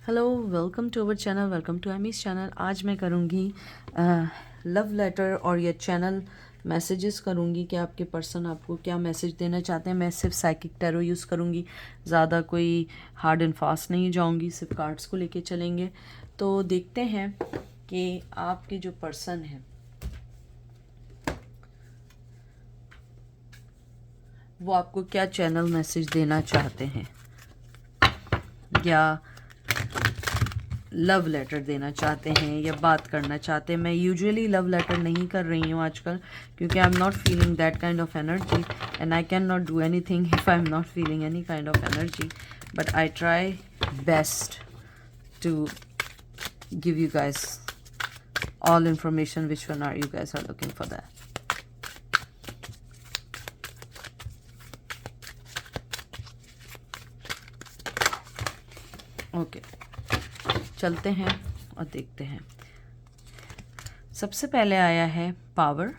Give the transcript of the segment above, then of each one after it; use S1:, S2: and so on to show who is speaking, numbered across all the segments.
S1: Hello, welcome to our channel, welcome to Amy's channel. आज मैं करूँगी लव लेटर और ये चैनल मैसेजेस करूँगी कि आपके पर्सन आपको क्या मैसेज देना चाहते हैं। मैं सिर्फ साइकिक टैरो यूज़ करूँगी, ज़्यादा कोई हार्ड एंड फास्ट नहीं जाऊँगी, सिर्फ कार्ड्स को लेके चलेंगे। तो देखते हैं कि आपके जो पर्सन हैं वो आपको क्या चैनल मैसेज देना चाहते हैं या लव लेटर देना चाहते हैं या बात करना चाहते हैं। मैं यूजुअली लव लेटर नहीं कर रही हूँ आजकल, क्योंकि I am not feeling that kind of energy and I can not do anything if I am not feeling any kind of energy, but I try best to give you guys all information which one are you guys are looking for that. Okay, चलते हैं और देखते हैं। सबसे पहले आया है power,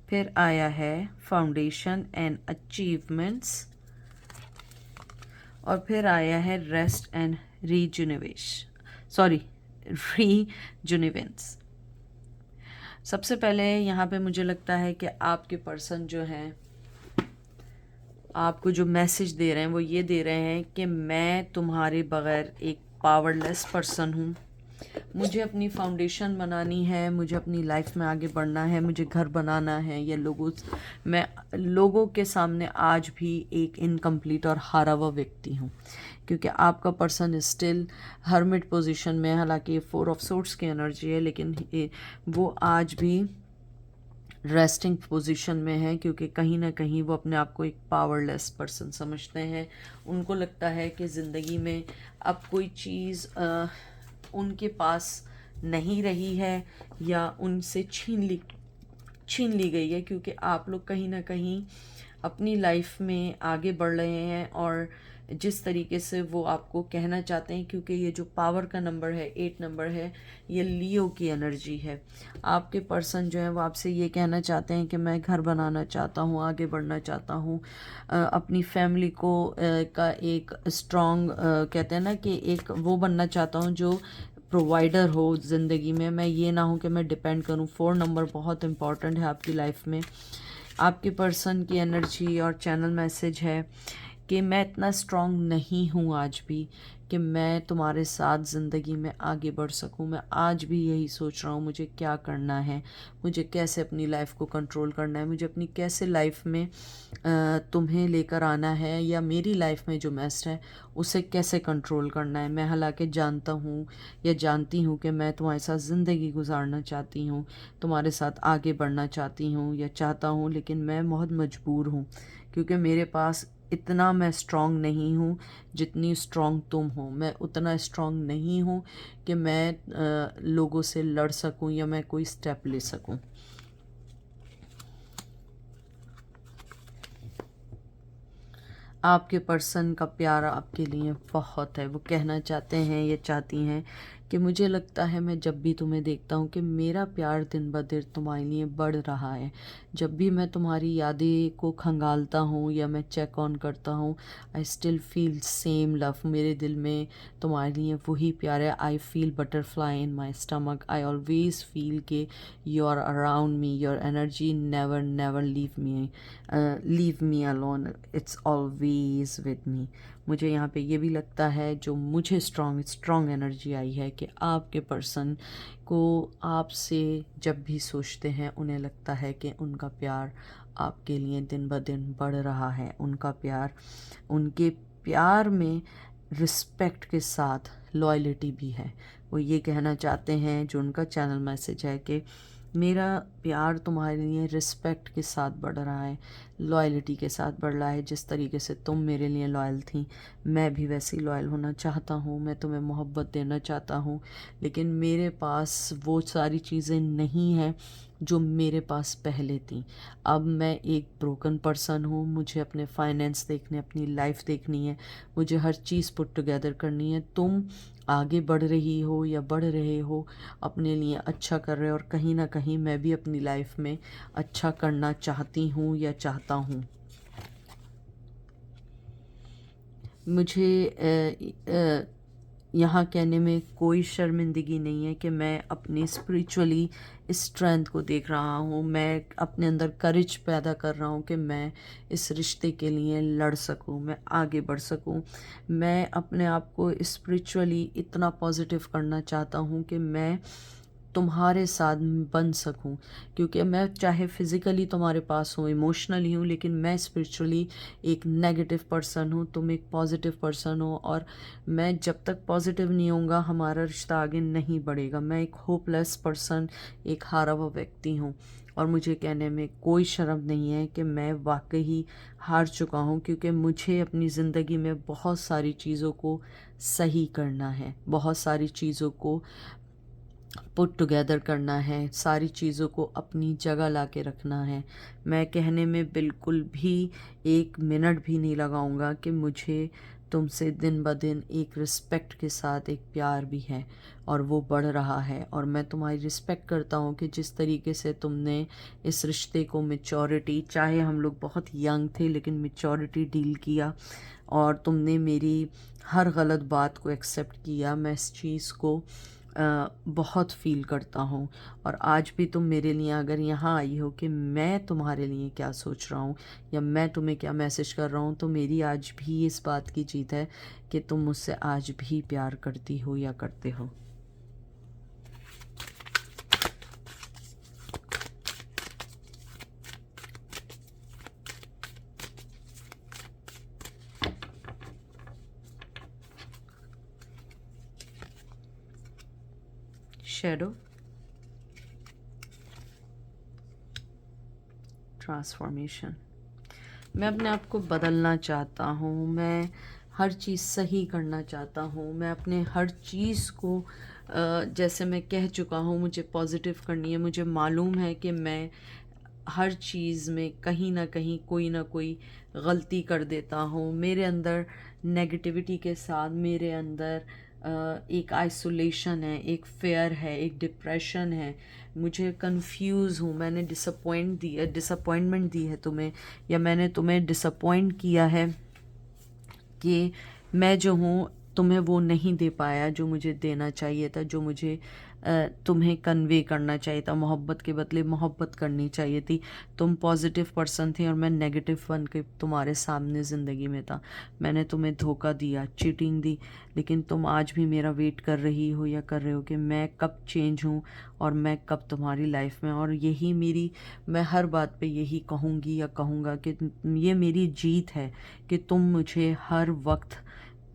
S1: फिर आया है फाउंडेशन एंड अचीवमेंट्स, और फिर आया है रेस्ट एंड रीजुनिवेंस। सबसे पहले यहाँ पे मुझे लगता है कि आपके पर्सन जो हैं आपको जो मैसेज दे रहे हैं वो ये दे रहे हैं कि मैं तुम्हारे बगैर एक पावरलेस पर्सन हूँ। मुझे अपनी फाउंडेशन बनानी है, मुझे अपनी लाइफ में आगे बढ़ना है, मुझे घर बनाना है। या मैं लोगों के सामने आज भी एक इनकम्प्लीट और हारा हुआ व्यक्ति हूँ, क्योंकि आपका पर्सन स्टिल हर्मिट पोजीशन में है। हालांकि ये 4 ऑफ सोर्ड्स की एनर्जी है, लेकिन वो आज भी रेस्टिंग पोजीशन में है, क्योंकि कहीं ना कहीं वो अपने आप को एक पावरलेस पर्सन समझते हैं। उनको लगता है कि ज़िंदगी में अब कोई चीज़ उनके पास नहीं रही है या उनसे छीन ली गई है, क्योंकि आप लोग कहीं ना कहीं अपनी लाइफ में आगे बढ़ रहे हैं और जिस तरीके से वो आपको कहना चाहते हैं, क्योंकि ये जो पावर का नंबर है 8 नंबर है, ये लियो की एनर्जी है। आपके पर्सन जो है वो आपसे ये कहना चाहते हैं कि मैं घर बनाना चाहता हूँ, आगे बढ़ना चाहता हूँ, अपनी फैमिली को का एक स्ट्रॉन्ग कहते हैं ना कि एक वो बनना चाहता हूँ जो प्रोवाइडर हो ज़िंदगी में। मैं ये ना हूँ कि मैं डिपेंड करूँ। 4 नंबर बहुत इम्पॉर्टेंट है आपकी लाइफ में। आपके पर्सन की एनर्जी और चैनल मैसेज है कि मैं इतना स्ट्रॉन्ग नहीं हूँ आज भी कि मैं तुम्हारे साथ ज़िंदगी में आगे बढ़ सकूँ। मैं आज भी यही सोच रहा हूँ मुझे क्या करना है, मुझे कैसे अपनी लाइफ को कंट्रोल करना है, मुझे अपनी कैसे लाइफ में तुम्हें लेकर आना है, या मेरी लाइफ में जो मेस है उसे कैसे कंट्रोल करना है। मैं हालांकि जानता हूँ या जानती हूँ कि मैं तुम्हारे साथ ज़िंदगी गुजारना चाहती हूँ, तुम्हारे साथ आगे बढ़ना चाहती हूँ या चाहता हूँ, लेकिन मैं बहुत मजबूर हूँ, क्योंकि मेरे पास इतना मैं स्ट्रॉन्ग नहीं हूँ जितनी स्ट्रॉन्ग तुम हो। मैं उतना स्ट्रॉन्ग नहीं हूँ कि मैं लोगों से लड़ सकूँ या मैं कोई स्टेप ले सकूँ। आपके पर्सन का प्यार आपके लिए बहुत है। वो कहना चाहते हैं या चाहती हैं कि मुझे लगता है मैं जब भी तुम्हें देखता हूँ कि मेरा प्यार दिन ब दिन तुम्हारे लिए बढ़ रहा है। जब भी मैं तुम्हारी यादें को खंगालता हूँ या मैं चेक ऑन करता हूँ, I still feel same love. मेरे दिल में तुम्हारे लिए वही प्यार है। I feel butterfly in my stomach. I always feel के you are around me, your energy never never leave me alone, it's always with me. मुझे यहाँ पे ये भी लगता है, जो मुझे स्ट्रॉन्ग एनर्जी आई है कि आपके पर्सन को आपसे जब भी सोचते हैं उन्हें लगता है कि उनका प्यार आपके लिए दिन ब दिन बढ़ रहा है। उनका प्यार, उनके प्यार में रिस्पेक्ट के साथ लॉयल्टी भी है। वो ये कहना चाहते हैं, जो उनका चैनल मैसेज है, कि मेरा प्यार तुम्हारे लिए रिस्पेक्ट के साथ बढ़ रहा है, लॉयल्टी के साथ बढ़ रहा है। जिस तरीके से तुम मेरे लिए लॉयल थी, मैं भी वैसे ही लॉयल होना चाहता हूँ। मैं तुम्हें मोहब्बत देना चाहता हूँ, लेकिन मेरे पास वो सारी चीज़ें नहीं हैं जो मेरे पास पहले थी। अब मैं एक ब्रोकन पर्सन हूँ। मुझे अपने फाइनेंस देखने, अपनी लाइफ देखनी है, मुझे हर चीज़ पुट टुगेदर करनी है। तुम आगे बढ़ रही हो या बढ़ रहे हो, अपने लिए अच्छा कर रहे हो, और कहीं ना कहीं मैं भी अपनी लाइफ में अच्छा करना चाहती हूँ या चाहता हूँ। मुझे यहाँ कहने में कोई शर्मिंदगी नहीं है कि मैं अपनी स्पिरिचुअली स्ट्रेंथ को देख रहा हूँ, मैं अपने अंदर करेज पैदा कर रहा हूँ कि मैं इस रिश्ते के लिए लड़ सकूँ, मैं आगे बढ़ सकूँ। मैं अपने आप को स्पिरिचुअली इतना पॉजिटिव करना चाहता हूँ कि मैं तुम्हारे साथ बन सकूं, क्योंकि मैं चाहे फिज़िकली तुम्हारे पास हूँ, इमोशनली हूँ, लेकिन मैं स्पिरिचुअली एक नेगेटिव पर्सन हूँ, तुम एक पॉजिटिव पर्सन हो, और मैं जब तक पॉजिटिव नहीं होऊंगा हमारा रिश्ता आगे नहीं बढ़ेगा। मैं एक होपलेस पर्सन, एक हारा हुआ व्यक्ति हूँ, और मुझे कहने में कोई शर्म नहीं है कि मैं वाकई हार चुका हूँ, क्योंकि मुझे अपनी ज़िंदगी में बहुत सारी चीज़ों को सही करना है, बहुत सारी चीज़ों को पुट टुगेदर करना है, सारी चीज़ों को अपनी जगह ला के रखना है। मैं कहने में बिल्कुल भी एक मिनट भी नहीं लगाऊंगा कि मुझे तुमसे दिन ब दिन एक रिस्पेक्ट के साथ एक प्यार भी है, और वो बढ़ रहा है, और मैं तुम्हारी रिस्पेक्ट करता हूँ कि जिस तरीके से तुमने इस रिश्ते को मैच्योरिटी, चाहे हम लोग बहुत यंग थे लेकिन मैच्योरिटी डील किया, और तुमने मेरी हर गलत बात को एक्सेप्ट किया। मैं इस चीज़ को बहुत फ़ील करता हूँ, और आज भी तुम मेरे लिए अगर यहाँ आई हो कि मैं तुम्हारे लिए क्या सोच रहा हूँ या मैं तुम्हें क्या मैसेज कर रहा हूँ, तो मेरी आज भी इस बात की जीत है कि तुम मुझसे आज भी प्यार करती हो या करते हो। Shadow, transformation. मैं अपने आप को बदलना चाहता हूँ, मैं हर चीज़ सही करना चाहता हूँ, मैं अपने हर चीज़ को जैसे मैं कह चुका हूँ मुझे पॉजिटिव करनी है। मुझे मालूम है कि मैं हर चीज़ में कहीं ना कहीं कोई ना कोई गलती कर देता हूँ। मेरे अंदर नेगेटिविटी के साथ मेरे अंदर एक आइसोलेशन है, एक फेयर है, एक डिप्रेशन है, मुझे कंफ्यूज हूँ। मैंने डिसअपॉइंटमेंट दी है तुम्हें, या मैंने तुम्हें डिसअपॉइंट किया है कि मैं जो हूँ तुम्हें वो नहीं दे पाया जो मुझे देना चाहिए था, जो मुझे तुम्हें कन्वे करना चाहिए था। मोहब्बत के बदले मोहब्बत करनी चाहिए थी। तुम पॉजिटिव पर्सन थे और मैं नेगेटिव बन के तुम्हारे सामने ज़िंदगी में था। मैंने तुम्हें धोखा दिया, चीटिंग दी, लेकिन तुम आज भी मेरा वेट कर रही हो या कर रहे हो कि मैं कब चेंज हूँ और मैं कब तुम्हारी लाइफ में। और यही मेरी, मैं हर बात पे यही कहूँगी या कहूँगा कि ये मेरी जीत है कि तुम मुझे हर वक्त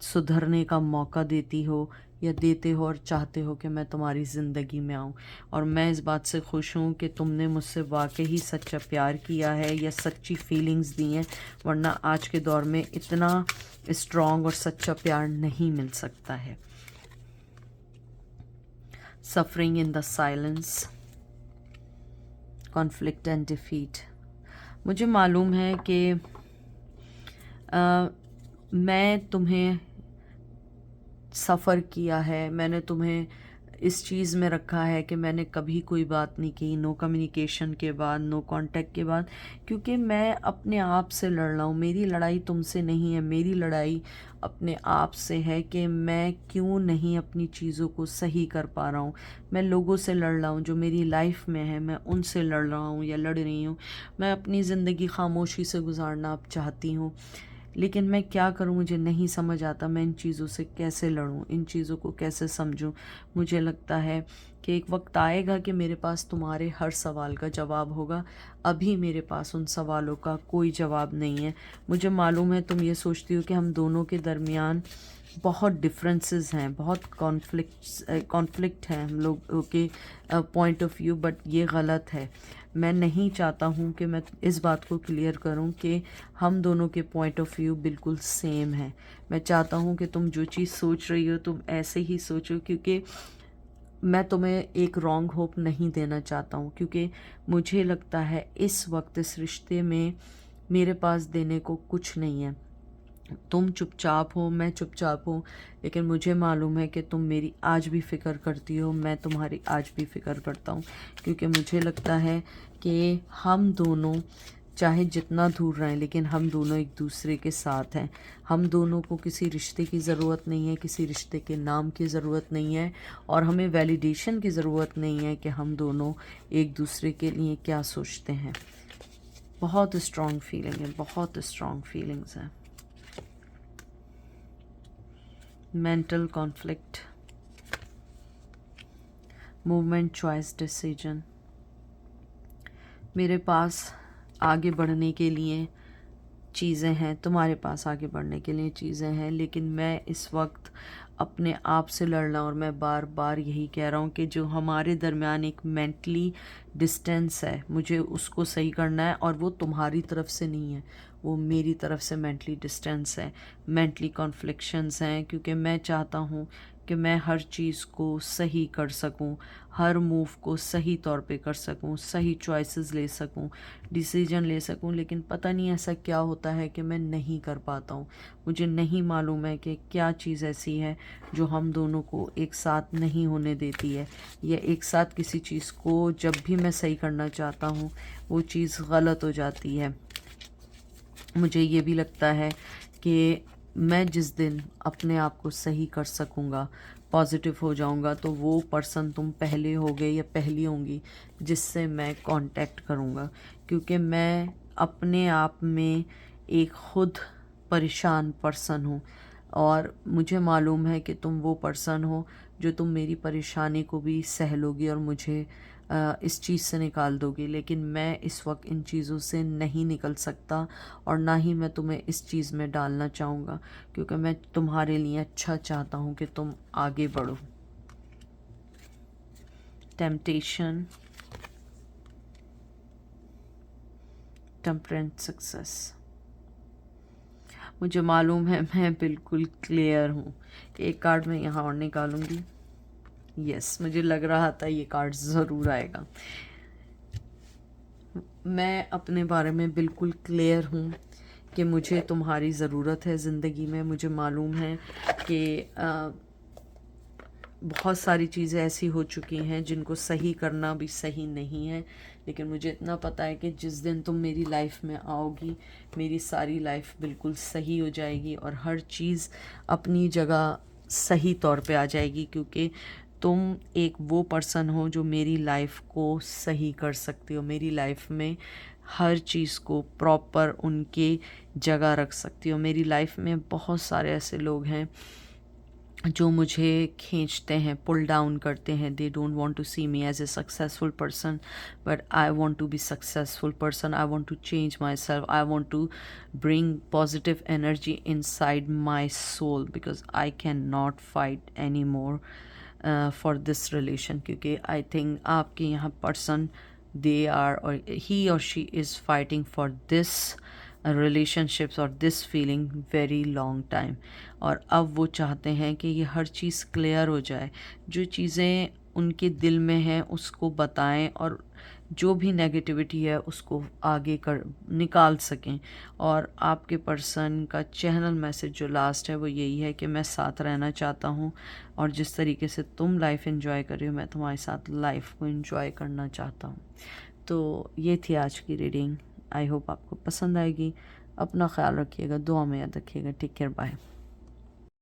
S1: सुधरने का मौका देती हो या देते हो और चाहते हो कि मैं तुम्हारी ज़िंदगी में आऊँ। और मैं इस बात से खुश हूँ कि तुमने मुझसे वाकई ही सच्चा प्यार किया है या सच्ची फीलिंग्स दी हैं, वरना आज के दौर में इतना स्ट्रॉन्ग और सच्चा प्यार नहीं मिल सकता है। Suffering in the silence, conflict and defeat. मुझे मालूम है कि मैं तुम्हें सफ़र किया है, मैंने तुम्हें इस चीज़ में रखा है कि मैंने कभी कोई बात नहीं की, नो कम्युनिकेशन के बाद, नो कांटेक्ट के बाद, क्योंकि मैं अपने आप से लड़ रहा हूँ। मेरी लड़ाई तुमसे नहीं है, मेरी लड़ाई अपने आप से है कि मैं क्यों नहीं अपनी चीज़ों को सही कर पा रहा हूँ। मैं लोगों से लड़ रहा हूँ जो मेरी लाइफ में है, मैं उनसे लड़ रहा हूँ या लड़ रही हूँ। मैं अपनी ज़िंदगी खामोशी से गुजारना अब चाहती हूँ, लेकिन मैं क्या करूं, मुझे नहीं समझ आता मैं इन चीज़ों से कैसे लड़ूं, इन चीज़ों को कैसे समझूं। मुझे लगता है कि एक वक्त आएगा कि मेरे पास तुम्हारे हर सवाल का जवाब होगा। अभी मेरे पास उन सवालों का कोई जवाब नहीं है। मुझे मालूम है तुम ये सोचती हो कि हम दोनों के दरमियान बहुत डिफरेंसेस हैं, बहुत कॉन्फ्लिक्ट हैं हम लोगों के पॉइंट ऑफ व्यू, बट ये गलत है। मैं नहीं चाहता हूँ कि मैं इस बात को क्लियर करूँ कि हम दोनों के पॉइंट ऑफ व्यू बिल्कुल सेम है। मैं चाहता हूँ कि तुम जो चीज़ सोच रही हो तुम ऐसे ही सोचो, क्योंकि मैं तुम्हें एक रॉन्ग होप नहीं देना चाहता हूँ, क्योंकि मुझे लगता है इस वक्त इस रिश्ते में मेरे पास देने को कुछ नहीं है। तुम चुपचाप हो, मैं चुपचाप हूँ, लेकिन मुझे मालूम है कि तुम मेरी आज भी फ़िक्र करती हो, मैं तुम्हारी आज भी फ़िक्र करता हूँ, क्योंकि मुझे लगता है कि हम दोनों चाहे जितना दूर रहें, लेकिन हम दोनों एक दूसरे के साथ हैं। हम दोनों को किसी रिश्ते की ज़रूरत नहीं है, किसी रिश्ते के नाम की ज़रूरत नहीं है, और हमें वैलिडेशन की ज़रूरत नहीं है कि हम दोनों एक दूसरे के लिए क्या सोचते हैं। बहुत स्ट्रॉन्ग फीलिंग है, बहुत स्ट्रॉन्ग फीलिंग्स हैं। Mental conflict, movement, choice, decision. मेरे पास आगे बढ़ने के लिए चीज़ें हैं, तुम्हारे पास आगे बढ़ने के लिए चीज़ें हैं, लेकिन मैं इस वक्त अपने आप से लड़ रहा हूँ। और मैं बार बार यही कह रहा हूँ कि जो हमारे दरमियान एक मेंटली डिस्टेंस है, मुझे उसको सही करना है, और वो तुम्हारी तरफ से नहीं है, वो मेरी तरफ से मेंटली डिस्टेंस है, मेंटली कॉन्फ्लिक्शंस हैं। क्योंकि मैं चाहता हूँ कि मैं हर चीज़ को सही कर सकूं, हर मूव को सही तौर पे कर सकूं, सही चॉइसेस ले सकूं, डिसीजन ले सकूं, लेकिन पता नहीं ऐसा क्या होता है कि मैं नहीं कर पाता हूं। मुझे नहीं मालूम है कि क्या चीज़ ऐसी है जो हम दोनों को एक साथ नहीं होने देती है, या एक साथ किसी चीज़ को जब भी मैं सही करना चाहता हूँ वो चीज़ गलत हो जाती है। मुझे ये भी लगता है कि मैं जिस दिन अपने आप को सही कर सकूँगा, पॉजिटिव हो जाऊँगा, तो वो पर्सन तुम पहले होगे या पहली होंगी जिससे मैं कांटेक्ट करूँगा। क्योंकि मैं अपने आप में एक खुद परेशान पर्सन हूँ, और मुझे मालूम है कि तुम वो पर्सन हो जो तुम मेरी परेशानी को भी सह लोगी और मुझे इस चीज़ से निकाल दोगी। लेकिन मैं इस वक्त इन चीज़ों से नहीं निकल सकता, और ना ही मैं तुम्हें इस चीज़ में डालना चाहूँगा, क्योंकि मैं तुम्हारे लिए अच्छा चाहता हूँ कि तुम आगे बढ़ो। Temptation, टेम्परेंट, success. मुझे मालूम है मैं बिल्कुल क्लियर हूँ। एक कार्ड मैं यहाँ और निकालूंगी। यस, मुझे लग रहा था ये कार्ड ज़रूर आएगा। मैं अपने बारे में बिल्कुल क्लियर हूँ कि मुझे तुम्हारी ज़रूरत है ज़िंदगी में। मुझे मालूम है कि बहुत सारी चीज़ें ऐसी हो चुकी हैं जिनको सही करना भी सही नहीं है, लेकिन मुझे इतना पता है कि जिस दिन तुम मेरी लाइफ में आओगी, मेरी सारी लाइफ बिल्कुल सही हो जाएगी और हर चीज़ अपनी जगह सही तौर पे आ जाएगी। क्योंकि तुम एक वो पर्सन हो जो मेरी लाइफ को सही कर सकती हो, मेरी लाइफ में हर चीज़ को प्रॉपर उनके जगह रख सकती हो। मेरी लाइफ में बहुत सारे ऐसे लोग हैं जो मुझे खींचते हैं, पुल डाउन करते हैं। They don't want to see me as a successful person, but I want to be successful person. I want to change my self, I want to bring positive energy inside my soul, because I can not fight any more for this relation. क्योंकि I think आपके यहाँ person, they are और he और she is fighting for this relationships और this feeling very long time. और अब वो चाहते हैं कि ये हर चीज़ क्लियर हो जाए, जो चीज़ें उनके दिल में हैं उसको बताएं, और जो भी नेगेटिविटी है उसको आगे कर निकाल सकें। और आपके पर्सन का चैनल मैसेज जो लास्ट है वो यही है कि मैं साथ रहना चाहता हूँ, और जिस तरीके से तुम लाइफ एंजॉय कर रही हो मैं तुम्हारे साथ लाइफ को एंजॉय करना चाहता हूँ। तो ये थी आज की रीडिंग। आई होप आपको पसंद आएगी। अपना ख्याल रखिएगा, दुआ में याद रखिएगा। Take care, bye.